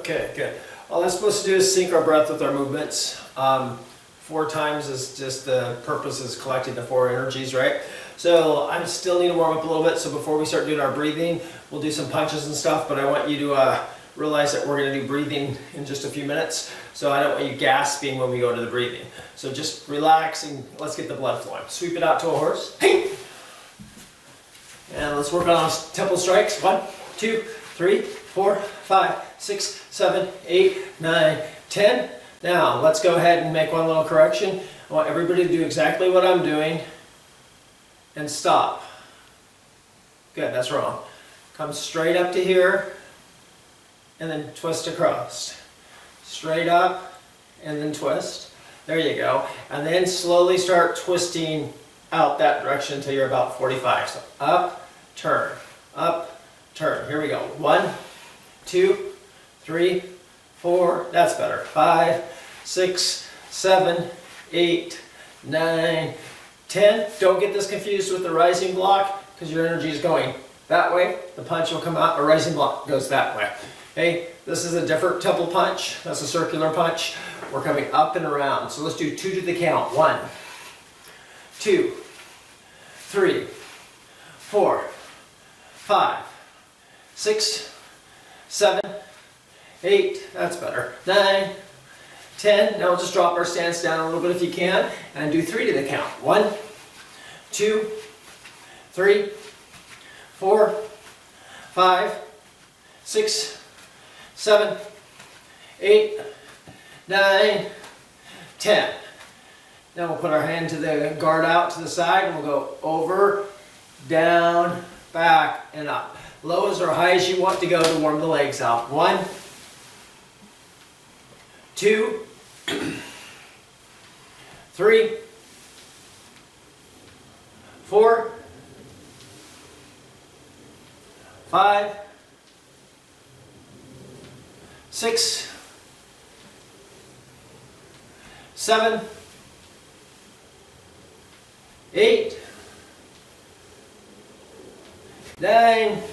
Okay, good. All that's supposed to do is sync our breath with our movements. 4 times is just the purpose is collecting the 4 energies, right? So I still need to warm up a little bit. So before we start doing our breathing, we'll do some punches and stuff, but I want you to realize that we're going to do breathing in just a few minutes. So I don't want you gasping when we go to the breathing. So just relax and let's get the blood flowing. Sweep it out to a horse. Hey! And let's work on tempo strikes. 1, 2, 3, 4, 5, 6, 7, 8, 9, 10. Now, let's go ahead and make one little correction. I want everybody to do exactly what I'm doing and stop. Good, that's wrong. Come straight up to here and then twist across. Straight up and then twist. There you go. And then slowly start twisting out that direction until you're about 45. So up, turn, here we go. 1, 2, 3, 4, that's better. 5, 6, 7, 8, 9, 10. Don't get this confused with the rising block because your energy is going that way. The punch will come out, a rising block goes that way. Okay, this is a different temple punch. That's a circular punch. We're coming up and around. So let's do 2 to the count. 1, 2, 3, 4, 5, 6, 7, 8, that's better, 9, 10. Now we'll just drop our stance down a little bit if you can, and do 3 to the count. 1, 2, 3, 4, 5, 6, 7, 8, 9, 10. Now we'll put our hand to the guard out to the side, and we'll go over, down, back, and up. Low as or high as you want to go to warm the legs out. 1, 2, 3, 4, 5, 6, 7, 8, 9,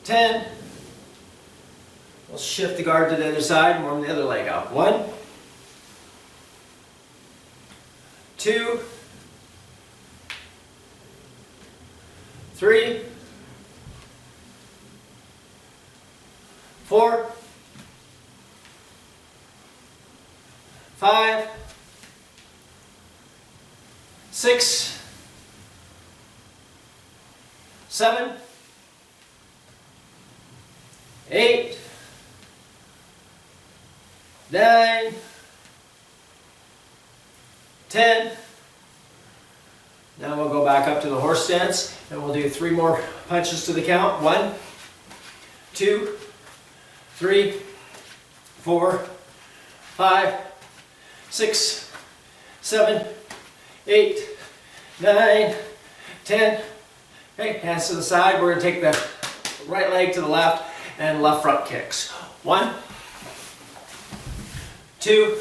10. We'll shift the guard to the other side and warm the other leg out. 1, 2, 3, 4, 5, 6, 7, 8, 9, 10. Now we'll go back up to the horse stance and we'll do 3 more punches to the count. 1, 2, 3, 4, 5, 6, 7, 8, 9, 10. Okay, hands to the side. We're going to take the right leg to the left and left front kicks. 1, 2,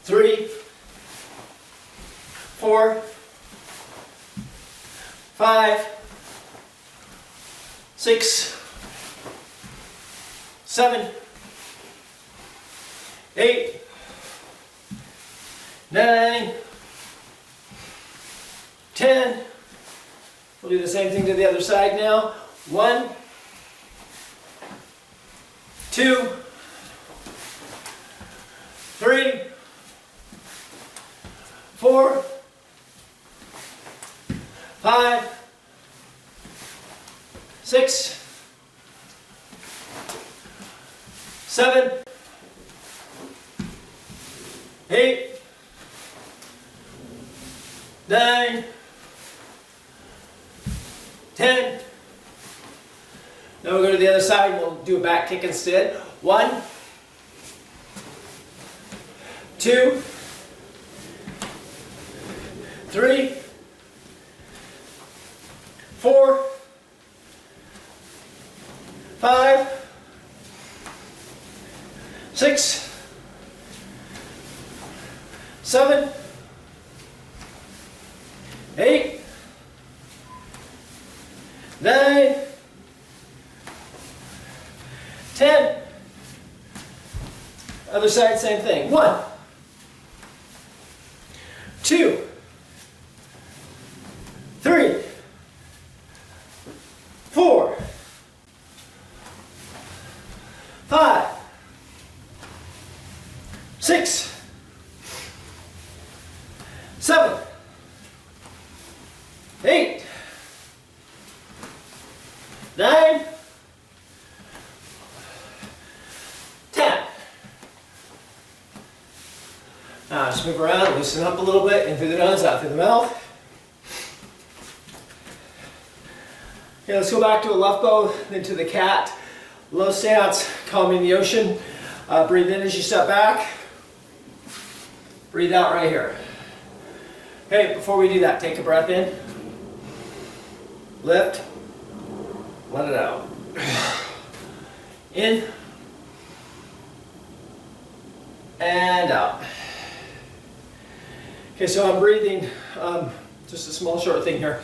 3, 4, 5, 6, 7, 8, 9, 10. We'll do the same thing to the other side now. 1, 2, 3, 4, 5, 6, 7, 8, 9, 10. Now we'll go to the other side and we'll do a back kick instead. 1, 2, 3, 4, 5, 6, 7, 8, 9, Other side, same thing. 1, 2, 3, 4, 5, 6, 7, 8, 9, 10. Now just move around, loosen up a little bit, in through the nose, out through the mouth. Okay, let's go back to a left bow, then to the cat. Low stance, calming the ocean. Breathe in as you step back. Breathe out right here. Okay, before we do that, take a breath in. Lift. Let it out. In. And out. Okay, so I'm breathing, just a small short thing here.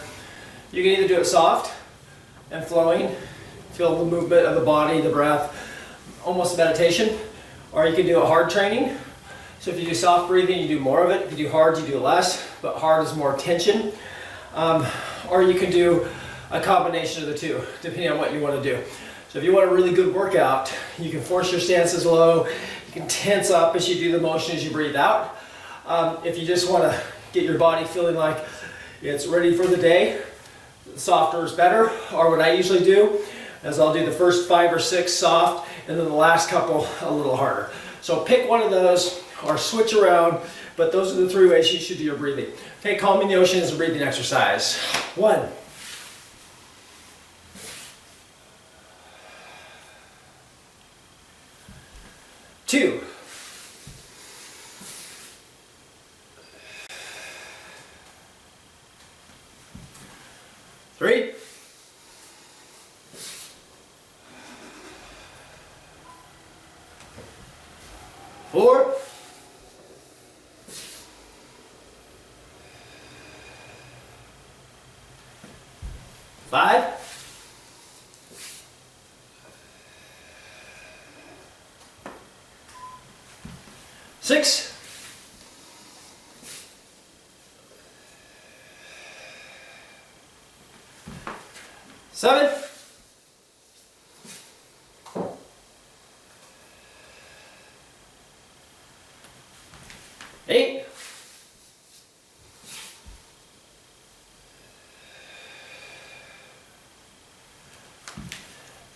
You can either do it soft and flowing, feel the movement of the body, the breath, almost meditation, or you can do a hard training. So if you do soft breathing, you do more of it. If you do hard, you do less, but hard is more tension. Or you can do a combination of the two, depending on what you want to do. So if you want a really good workout, you can force your stances low, you can tense up as you do the motion as you breathe out. If you just want to get your body feeling like it's ready for the day, softer is better. Or what I usually do is I'll do the first 5 or 6 soft, and then the last couple a little harder. So pick one of those or switch around, but those are the 3 ways you should do your breathing. Okay, calming the ocean is a breathing exercise. 1, 2, 3, 4, 5, 6, 7, 8,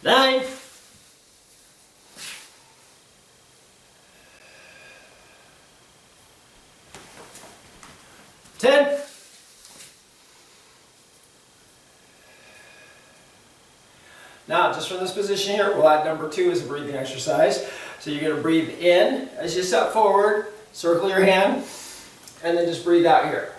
9, 10, 11. Now, just from this position here, we'll add number 2 as a breathing exercise. So you're going to breathe in as you step forward, circle your hand, and then just breathe out here.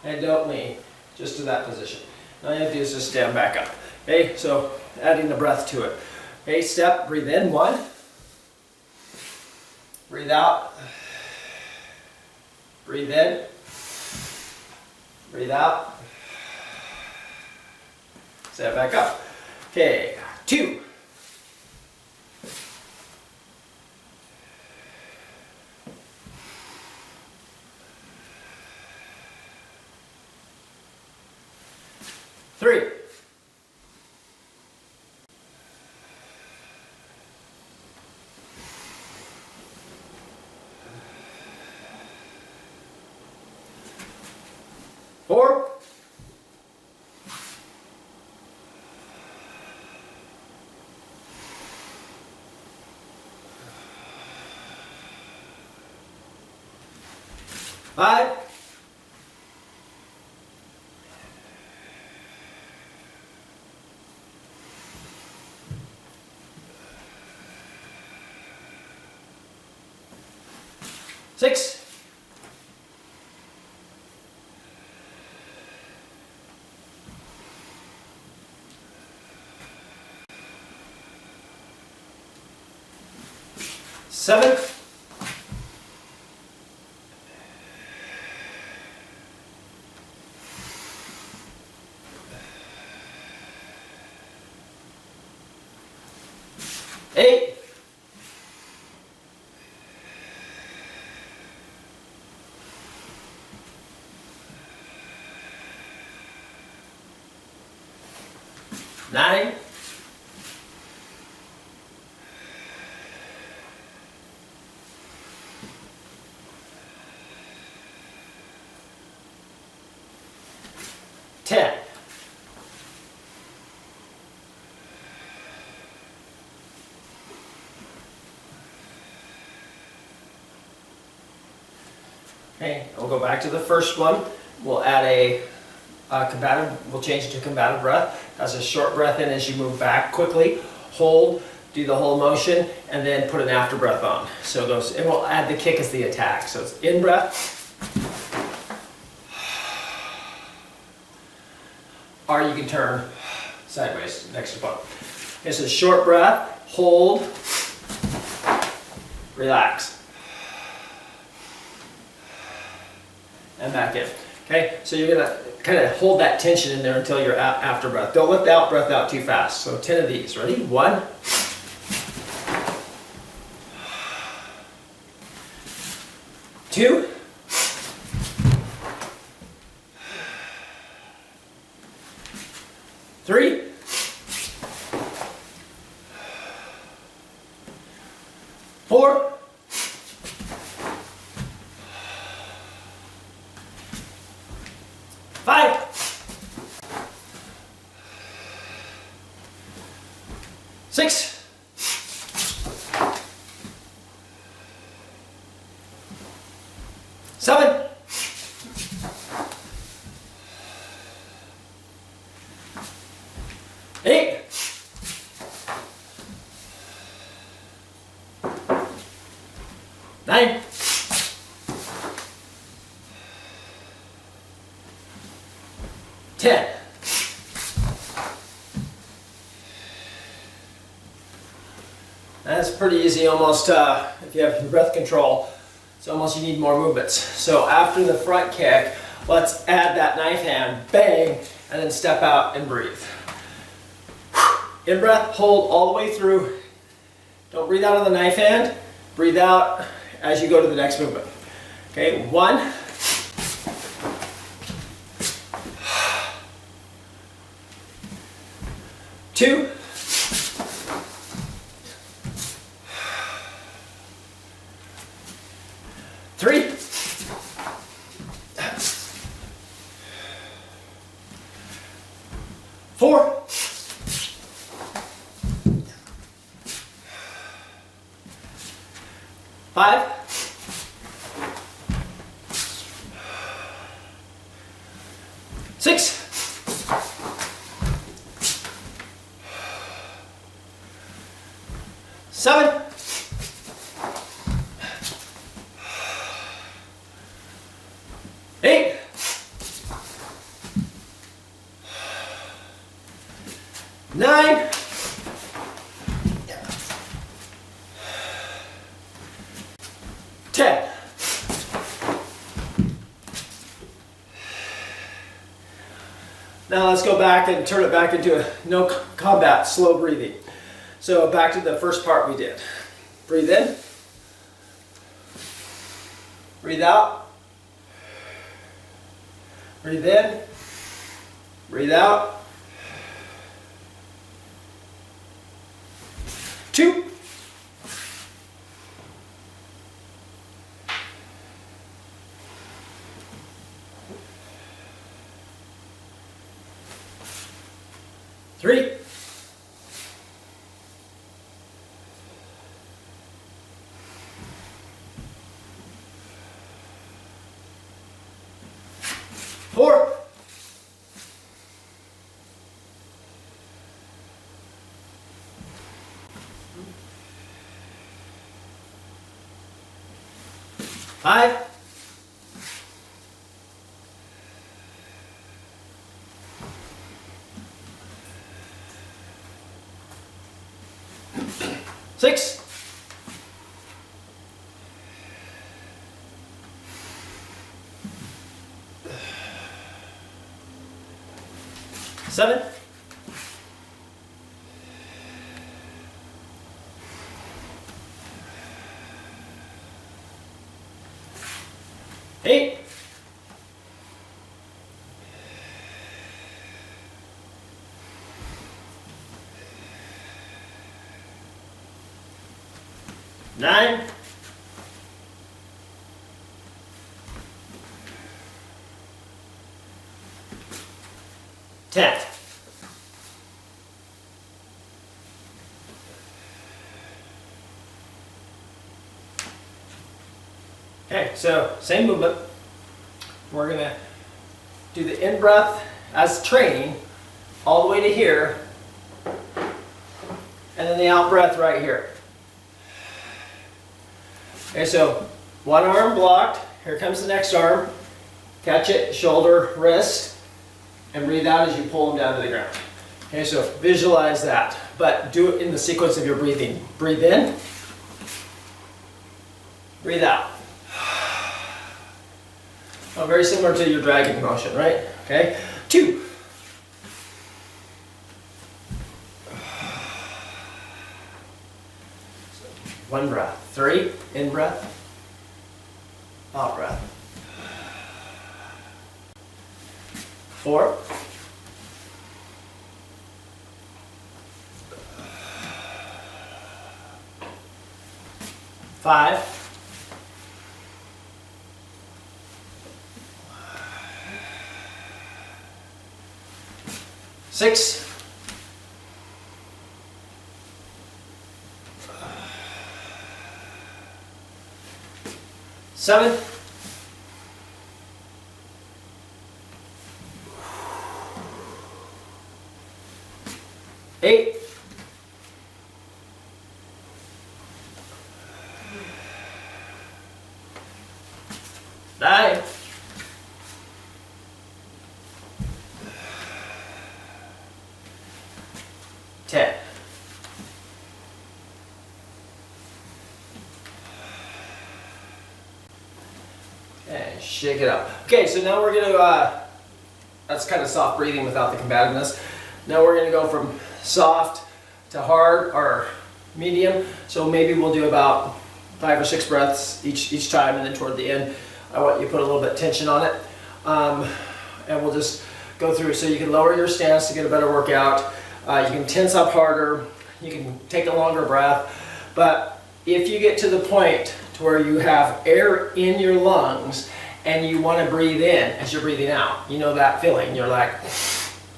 And don't lean, just to that position. All you have to do is just stand back up. Okay, so adding the breath to it. Okay, step, breathe in, 1. Breathe out. Breathe in. Breathe out. Stand back up. Okay, 2. 3. 4. 5. 6. 7. 8. 9, 10. Okay, we'll go back to the first one. We'll add a we'll change it to combative breath. That's a short breath in as you move back quickly. Hold, do the whole motion, and then put an after breath on. So those, and we'll add the kick as the attack. So it's in breath. Or you can turn sideways next to bottom. Okay, so short breath, hold, relax. And back in. Okay, so you're gonna kind of hold that tension in there until you're after breath. Don't let the out breath out too fast. So 10 of these. Ready? 1, 2, 3, 4, 5, 6, 7, 8, 9, 10. That's pretty easy almost, if you have breath control. It's almost you need more movements. So after the front kick, let's add that knife hand, bang, and then step out and breathe. In breath, hold all the way through. Don't breathe out on the knife hand. Breathe out as you go to the next movement. Okay, 1, 2, 3, 4, 5, 6, 7, 8, 9, 10. Now let's go back and turn it back into a no combat, slow breathing. So back to the first part we did. Breathe in. Breathe out. Breathe in. Breathe out. 2. 3. 4. 5. 6. 7. 8. 9. 9, 10. Okay, so same movement. We're gonna do the in breath as training all the way to here, and then the out breath right here. Okay, so one arm blocked, here comes the next arm, catch it, shoulder, wrist, and breathe out as you pull them down to the ground. Okay, so visualize that, but do it in the sequence of your breathing. Breathe in, breathe out. Oh, very similar to your dragon motion, right? Okay, 2. One breath. 3, in breath, out breath. 4. 5. 6. 7. 8. 9. 10. And shake it up. Okay, so now we're going to, that's kind of soft breathing without the combativeness. Now we're going to go from soft to hard or medium. So maybe we'll do about 5 or 6 breaths each time, and then toward the end, I want you to put a little bit of tension on it. And we'll just go through so you can lower your stance to get a better workout. You can tense up harder. You can take a longer breath. But if you get to the point to where you have air in your lungs and you want to breathe in as you're breathing out, you know that feeling. You're like,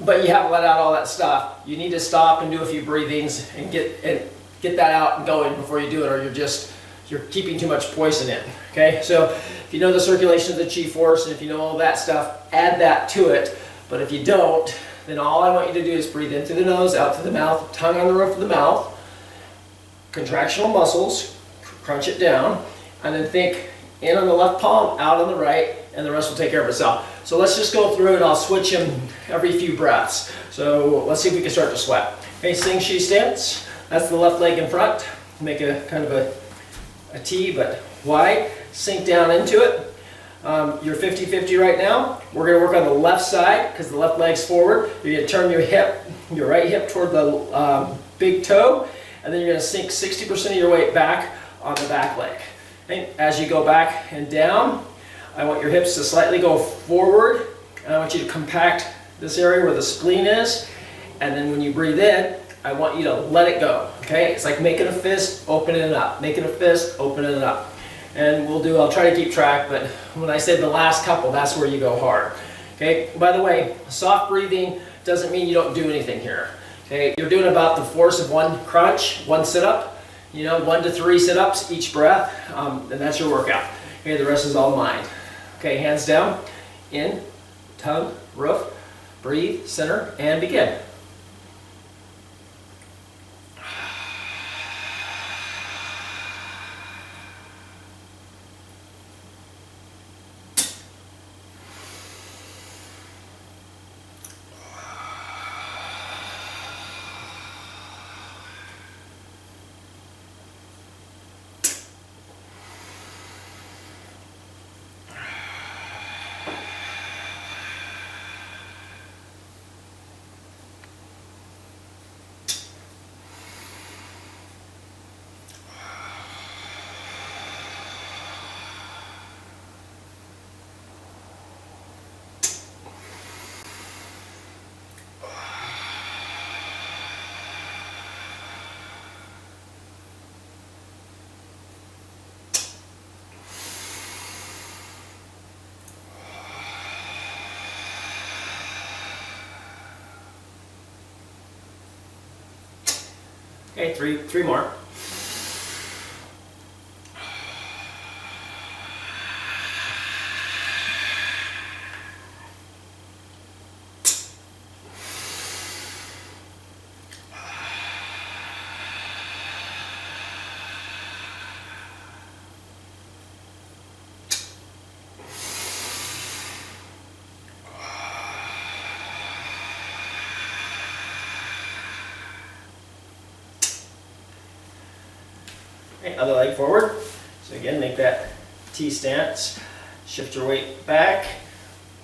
but you haven't let out all that stuff. You need to stop and do a few breathings and get that out and going before you do it, or you're keeping too much poison in. Okay, so if you know the circulation of the chi force and if you know all that stuff, add that to it. But if you don't, then all I want you to do is breathe in through the nose, out through the mouth, tongue on the roof of the mouth, contractional muscles, crunch it down, and then think in on the left palm, out on the right, and the rest will take care of itself. So let's just go through and I'll switch them every few breaths. So let's see if we can start to sweat. Okay, Sing Shi stance. That's the left leg in front. Make a kind of a T, but wide. Sink down into it. You're 50-50 right now. We're going to work on the left side because the left leg's forward. You're going to turn your right hip toward the big toe, and then you're going to sink 60% of your weight back on the back leg. Okay? As you go back and down, I want your hips to slightly go forward, and I want you to compact this area where the spleen is, and then when you breathe in, I want you to let it go. Okay? It's like making a fist, opening it up. Making a fist, opening it up. And I'll try to keep track, but when I say the last couple, that's where you go hard. Okay, by the way, soft breathing doesn't mean you don't do anything here. Okay, you're doing about the force of one crunch, one sit-up, 1 to 3 sit-ups each breath, and that's your workout. Okay, the rest is all mind. Okay, hands down, in, tongue, roof, breathe, center, and begin. Okay, three more. Okay, other leg forward. So again, make that T stance. Shift your weight back,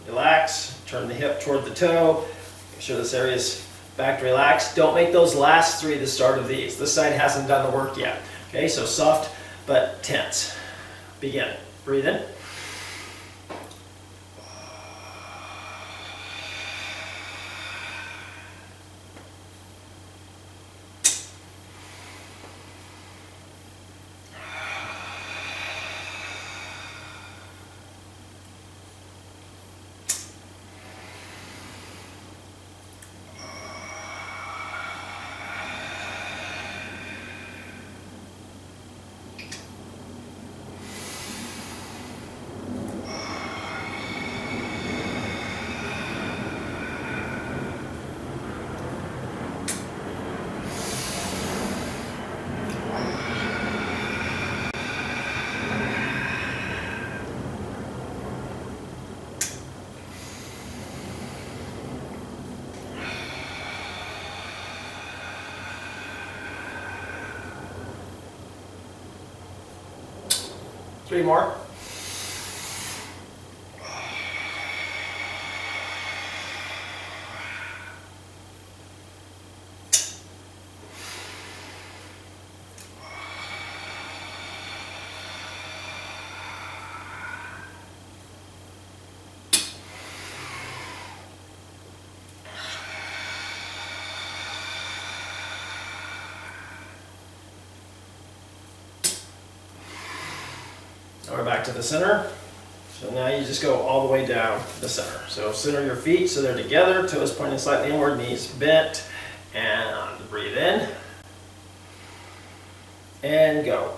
relax, turn the hip toward the toe. Make sure this area is back to relax. Don't make those last three the start of these. This side hasn't done the work yet. Okay, so soft but tense. Begin. Breathe in. Three more. Now we're back to the center. So now you just go all the way down the center. So center your feet so they're together, toes pointing slightly inward, knees bent, and breathe in, and go.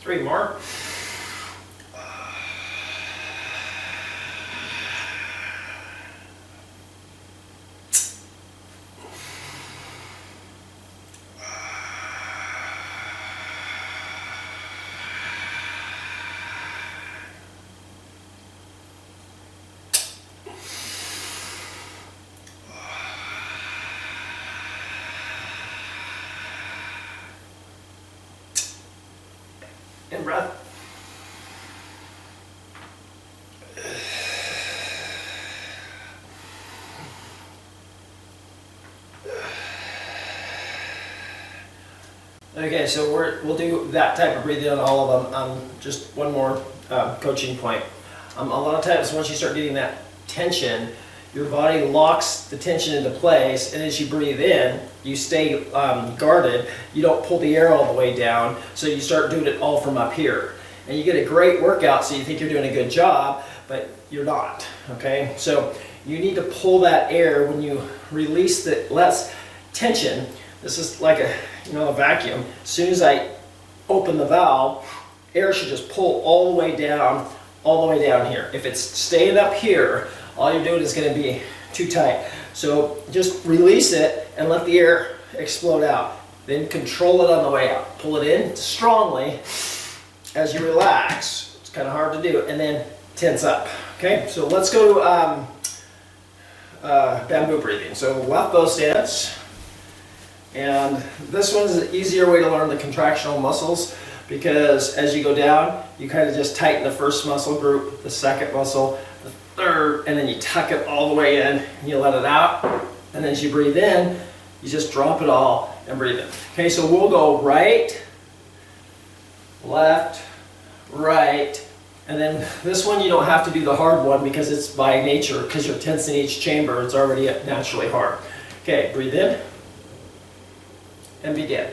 Three more. In breath. Okay, so we'll do that type of breathing on all of them. Just one more coaching point. A lot of times once you start getting that tension, your body locks the tension into place, and as you breathe in, you stay guarded. You don't pull the air all the way down, so you start doing it all from up here. And you get a great workout, so you think you're doing a good job, but you're not, okay? So you need to pull that air when you release the less tension. This is like a vacuum. As soon as I open the valve, air should just pull all the way down all the way down here. If it's staying up here, all you're doing is going to be too tight. So just release it and let the air explode out. Then control it on the way out. Pull it in strongly as you relax. It's kind of hard to do. And then tense up. Okay, so let's go to bamboo breathing. So left bow stance. And this one's an easier way to learn the contractional muscles, because as you go down, you kind of just tighten the first muscle group, the second muscle, the third, and then you tuck it all the way in, and you let it out. And then as you breathe in, you just drop it all and breathe in. Okay, so we'll go right, left, right, and then this one you don't have to do the hard one because it's by nature, because you're tensing each chamber, it's already naturally hard. Okay, breathe in and begin.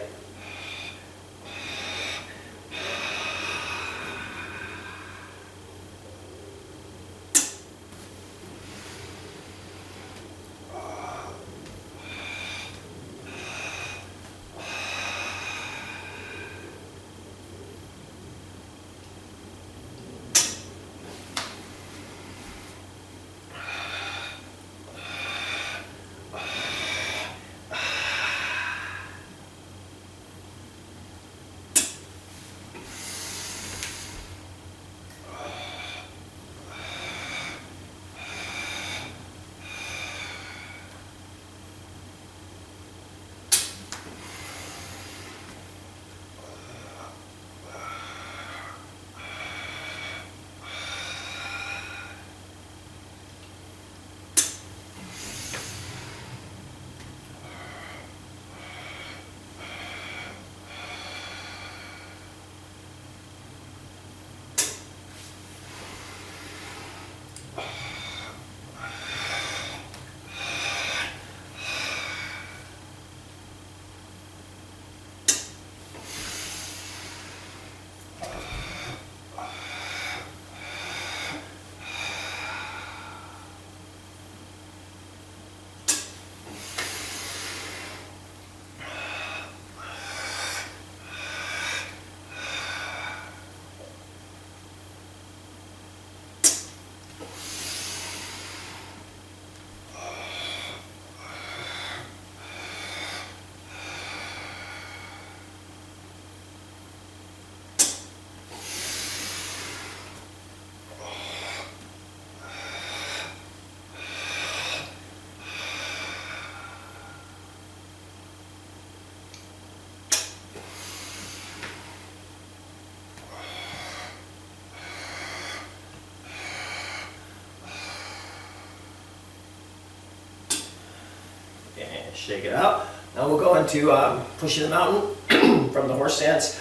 And shake it out. Now we'll go into pushing the mountain from the horse stance.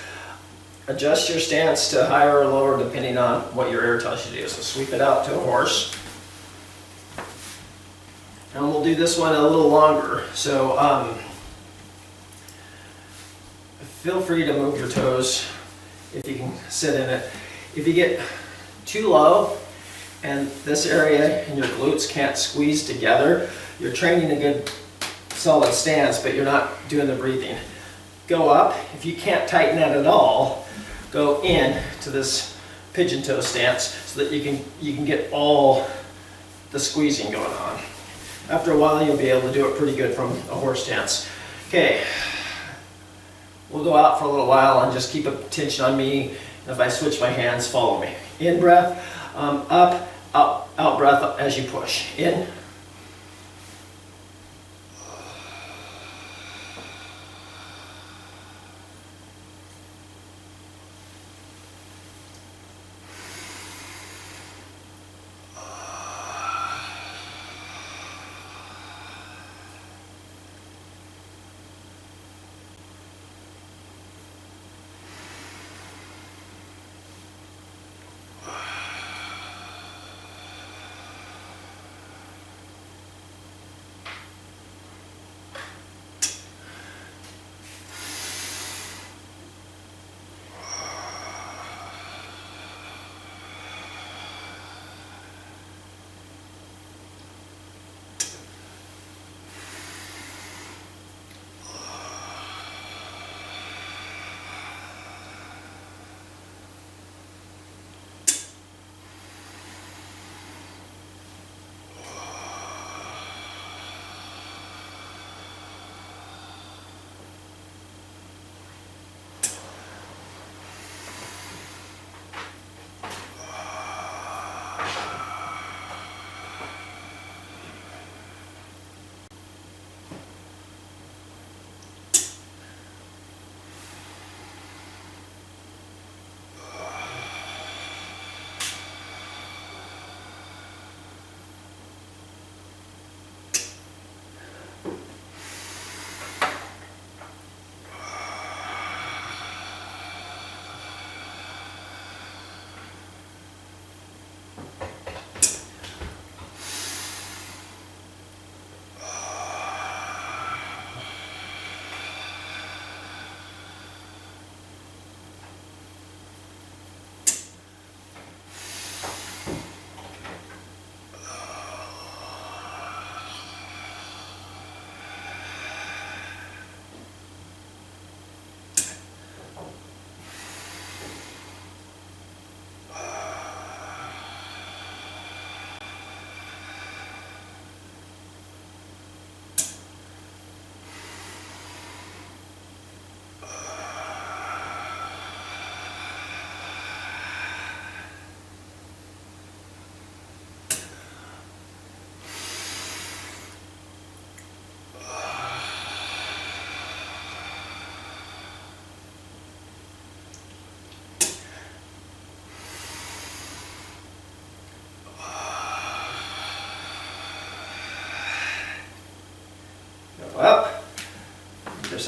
Adjust your stance to higher or lower depending on what your air tells you to do. So sweep it out to a horse. And we'll do this one a little longer. So feel free to move your toes if you can sit in it. If you get too low and this area and your glutes can't squeeze together, you're training a good solid stance, but you're not doing the breathing. Go up. If you can't tighten that at all, go in to this pigeon toe stance so that you can get all the squeezing going on. After a while, you'll be able to do it pretty good from a horse stance. Okay, we'll go out for a little while and just keep attention on me. If I switch my hands, follow me. In breath, up, out breath as you push. In.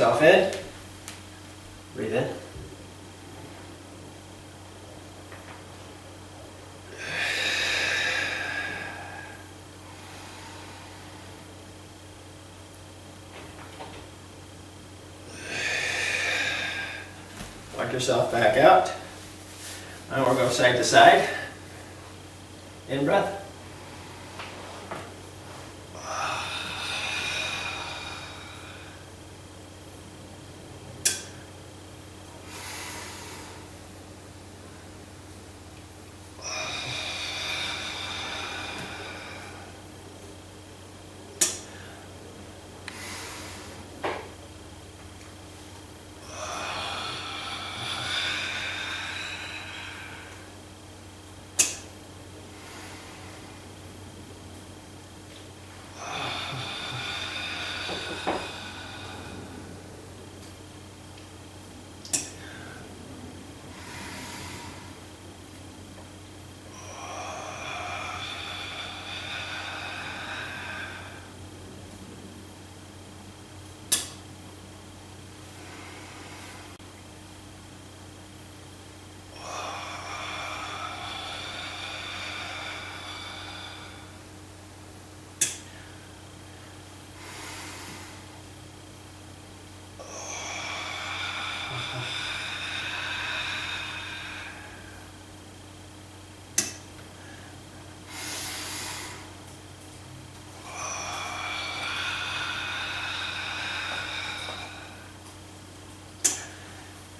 yourself in. Breathe in. Walk yourself back out. Now we'll go side to side. In breath.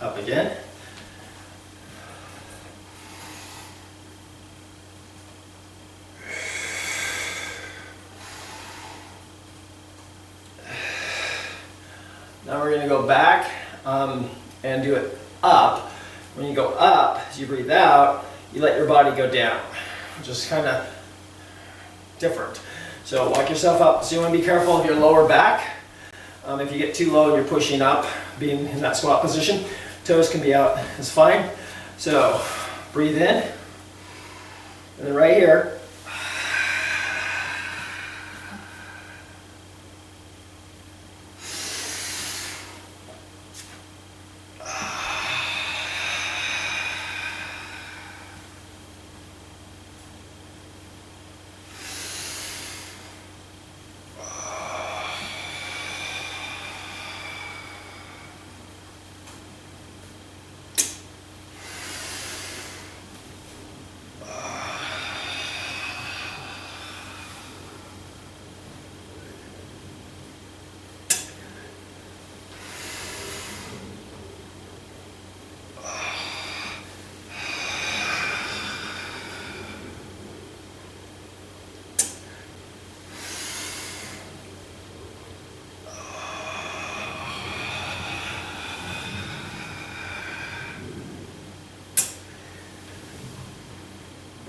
Up again. Now we're going to go back and do it up. When you go up, as you breathe out, you let your body go down. Just kind of different. So walk yourself up. So you want to be careful of your lower back. If you get too low and you're pushing up, being in that squat position, toes can be out, it's fine. So breathe in, and then right here,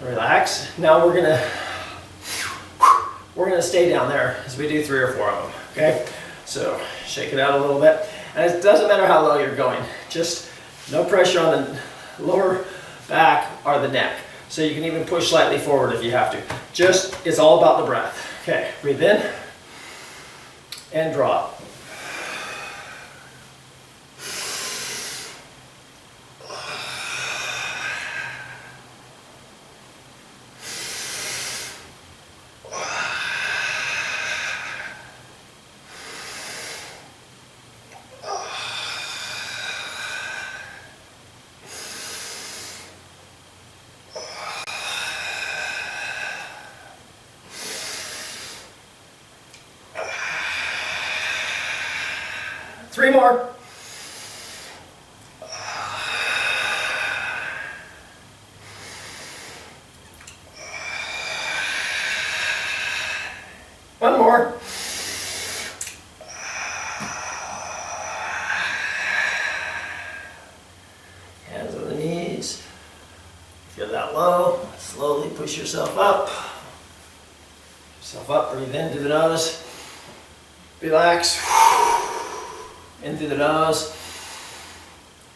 relax. Now we're gonna stay down there as we do 3 or 4 of them. Okay, so shake it out a little bit, and it doesn't matter how low you're going. Just no pressure on the lower back or the neck. So you can even push slightly forward if you have to. Just it's all about the breath. Okay, breathe in and drop. Three more. One more. Hands on the knees. If you're that low, slowly push yourself up. Breathe in through the nose. Relax. In through the nose.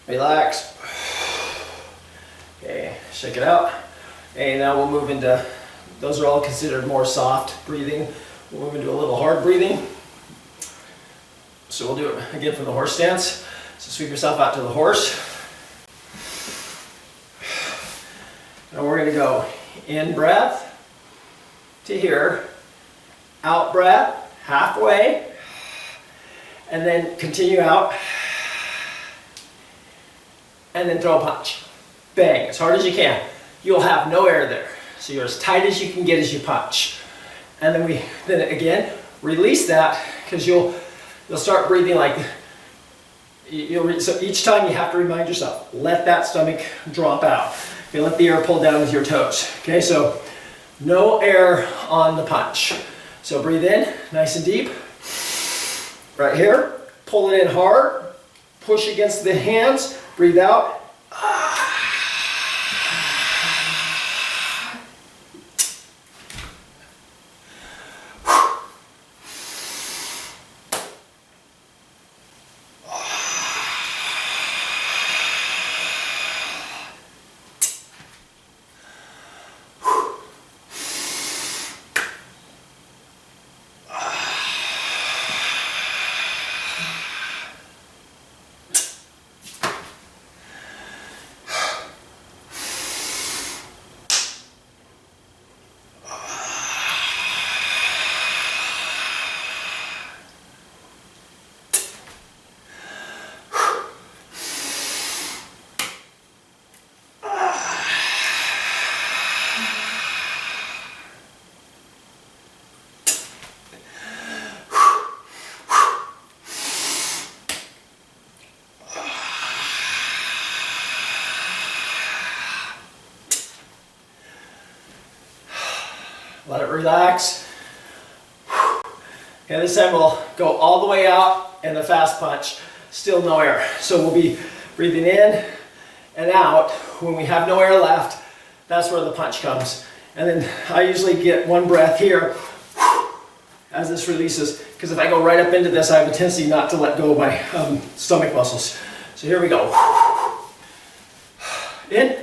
Relax. Okay, shake it out. Okay, now we'll move into, those are all considered more soft breathing. We'll move into a little hard breathing. So we'll do it again from the horse stance. So sweep yourself out to the horse. And we're going to go in breath to here, out breath, halfway, and then continue out, and then throw a punch. Bang, as hard as you can. You'll have no air there. So you're as tight as you can get as you punch. And then again, release that, because you'll start breathing like, so each time you have to remind yourself, let that stomach drop out. Okay, let the air pull down with your toes. Okay, so no air on the punch. So breathe in, nice and deep. Right here, pull it in hard, push against the hands, breathe out. Let it relax. Okay, this time we'll go all the way out and the fast punch. Still no air. So we'll be breathing in and out. When we have no air left, that's where the punch comes. And then I usually get one breath here as this releases, because if I go right up into this, I have a tendency not to let go of my stomach muscles. So here we go. In.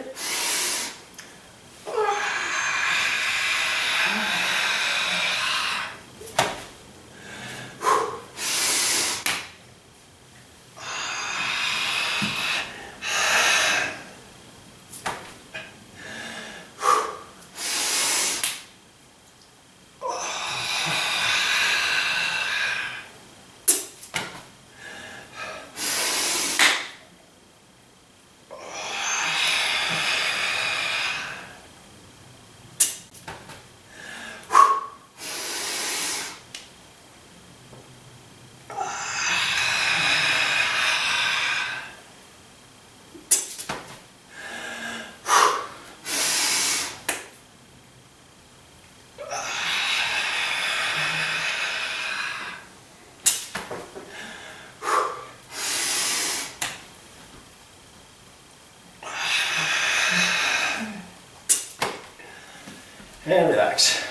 And relax.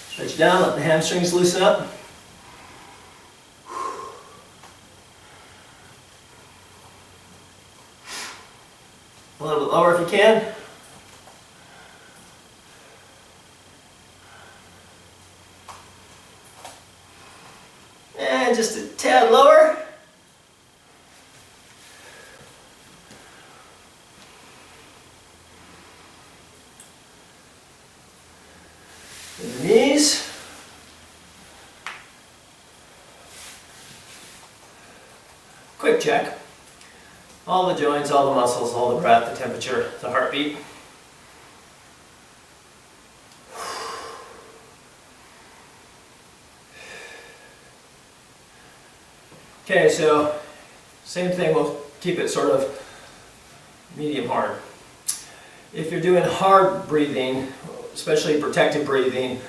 Stretch down, let the hamstrings loosen up. A little bit lower if you can. And just a tad lower. The knees. Quick check. All the joints, all the muscles, all the breath, the temperature, the heartbeat. Okay, so same thing, we'll keep it sort of medium hard. If you're doing hard breathing, especially protective breathing,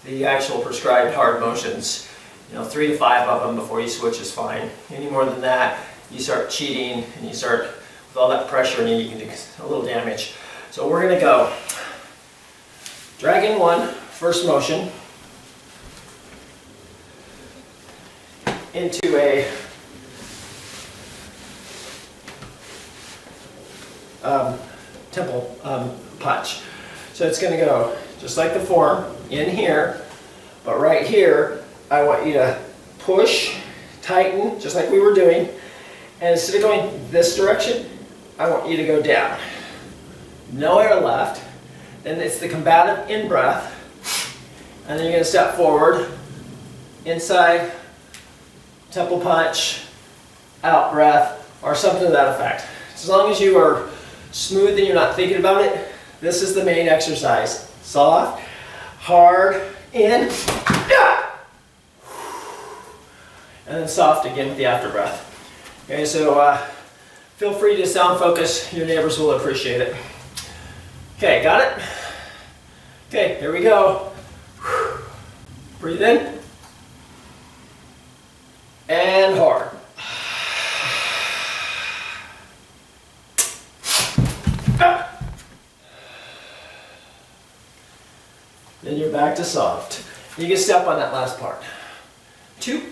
the actual prescribed hard motions, 3 to 5 of them before you switch is fine. Any more than that, you start cheating and you start with all that pressure and you can do a little damage. So we're going to go Dragon 1, first motion, into a temple punch. So it's going to go just like the form, in here, but right here, I want you to push, tighten, just like we were doing. And instead of going this direction, I want you to go down. No air left. Then it's the combative in-breath. And then you're going to step forward, inside, temple punch, out breath, or something to that effect. As long as you are smooth and you're not thinking about it, this is the main exercise. Soft, hard, in, and then soft again with the after breath. Okay, so feel free to sound focus. Your neighbors will appreciate it. Okay, got it? Okay, here we go. Breathe in. And hard. Then you're back to soft. You can step on that last part. 2.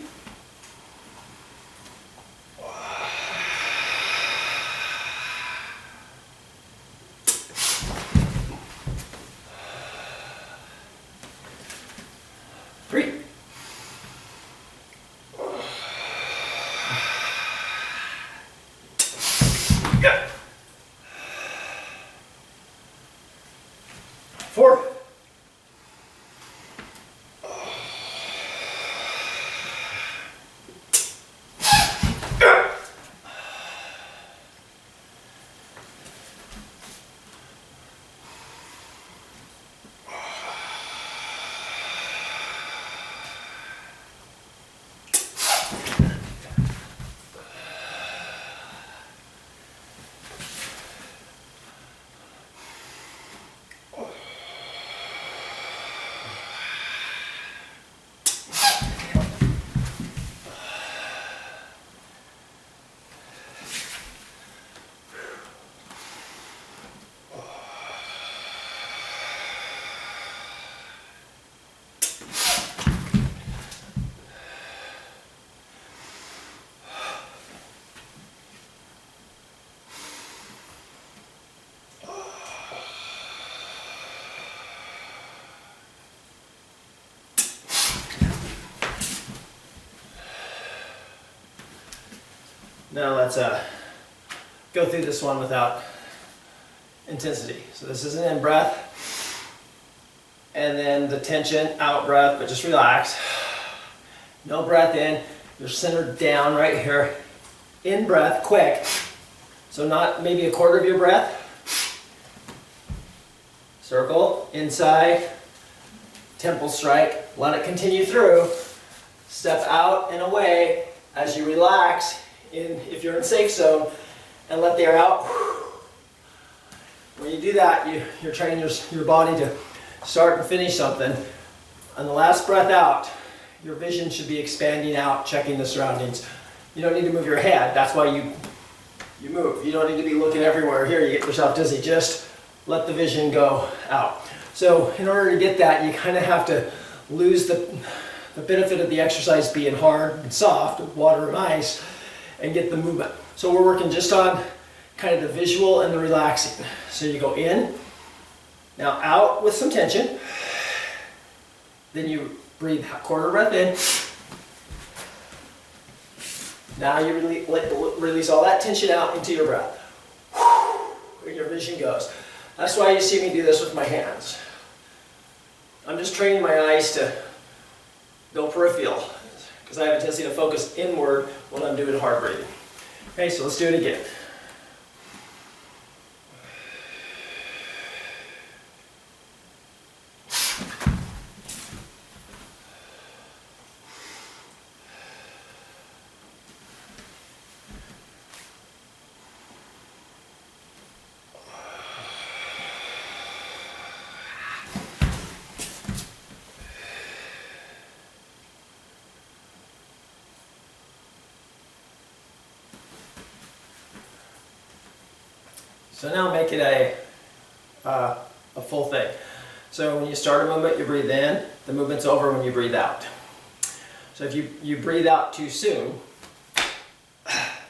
Now let's go through this one without intensity. So this is an in breath, and then the tension, out breath, but just relax. No breath in, you're centered down right here. In breath, quick. So not maybe a quarter of your breath. Circle, inside, temple strike, let it continue through. Step out and away as you relax. If you're in safe zone, and let the air out. When you do that, you're training your body to start and finish something. On the last breath out, your vision should be expanding out, checking the surroundings. You don't need to move your head. That's why you move. You don't need to be looking everywhere. Here, you get yourself dizzy. Just let the vision go out. So in order to get that, you kind of have to lose the benefit of the exercise being hard and soft, with water and ice, and get the movement. So we're working just on kind of the visual and the relaxing. So you go in, now out with some tension, then you breathe quarter breath in. Now you release all that tension out into your breath. And your vision goes. That's why you see me do this with my hands. I'm just training my eyes to go peripheral, because I have a tendency to focus inward when I'm doing hard breathing. Okay, so let's do it again. So now make it a full thing. So when you start a movement, you breathe in. The movement's over when you breathe out. So if you breathe out too soon,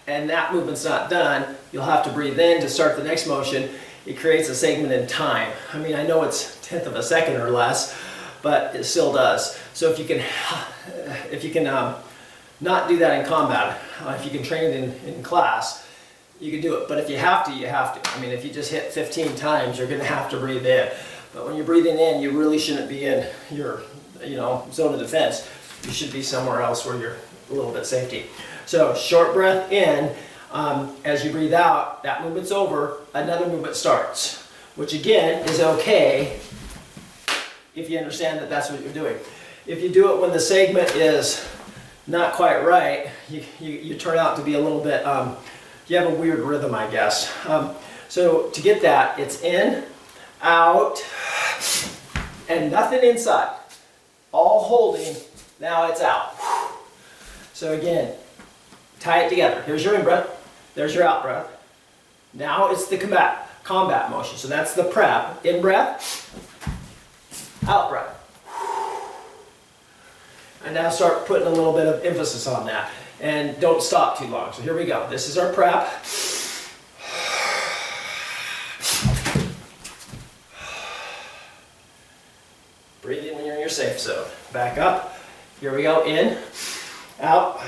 and that movement's not done, you'll have to breathe in to start the next motion. It creates a segment in time. I mean, I know it's 1/10 of a second or less, but it still does. So if you can not do that in combat, if you can train it in class, you can do it. But if you have to, you have to. I mean, if you just hit 15 times, you're going to have to breathe in. But when you're breathing in, you really shouldn't be in your, zone of defense. You should be somewhere else where you're a little bit safety. So short breath in. As you breathe out, that movement's over, another movement starts, which again is okay if you understand that that's what you're doing. If you do it when the segment is not quite right, you turn out to be a little bit, you have a weird rhythm, I guess. So to get that, it's in, out, and nothing inside. All holding, now it's out. So again, tie it together. Here's your in breath, there's your out breath. Now it's the combat motion. So that's the prep. In breath, out breath. And now start putting a little bit of emphasis on that. And don't stop too long. So here we go. This is our prep. Breathe in when you're in your safe zone. Back up. Here we go. In, out.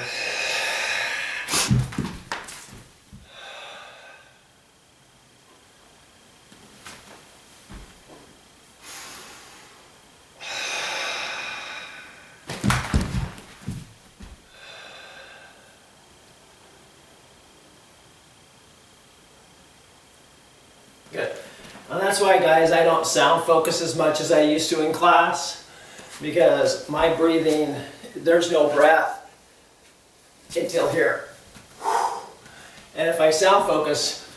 Good. And that's why, guys, I don't sound focus as much as I used to in class, because my breathing, there's no breath until here. And if I sound focus,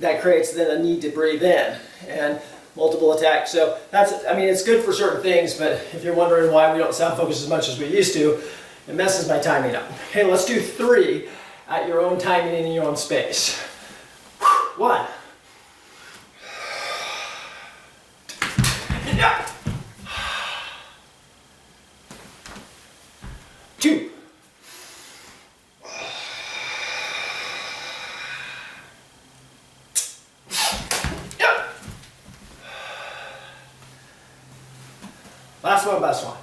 that creates then a need to breathe in and multiple attacks. So that's, I mean, it's good for certain things, but if you're wondering why we don't sound focus as much as we used to, it messes my timing up. Okay, let's do 3 at your own timing and in your own space. 1. Yeah. 2. Yeah. Last one, best one.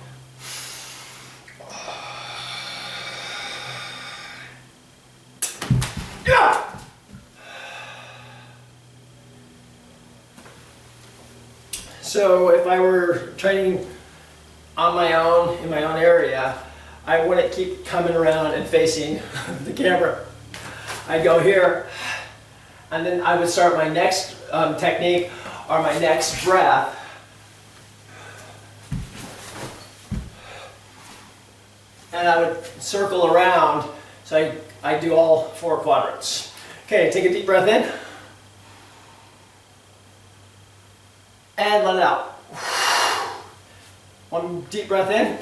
Yeah. So if I were training on my own, in my own area, I wouldn't keep coming around and facing the camera. I'd go here, and then I would start my next technique or my next breath. And I would circle around, so I do all 4 quadrants. Okay, take a deep breath in. And let it out. One deep breath in.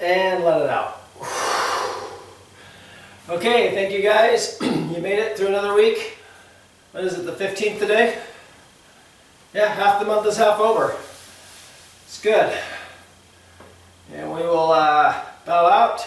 And let it out. Okay, thank you guys. You made it through another week. What is it, the 15th today? Yeah, half the month is half over. It's good. And we will bow out.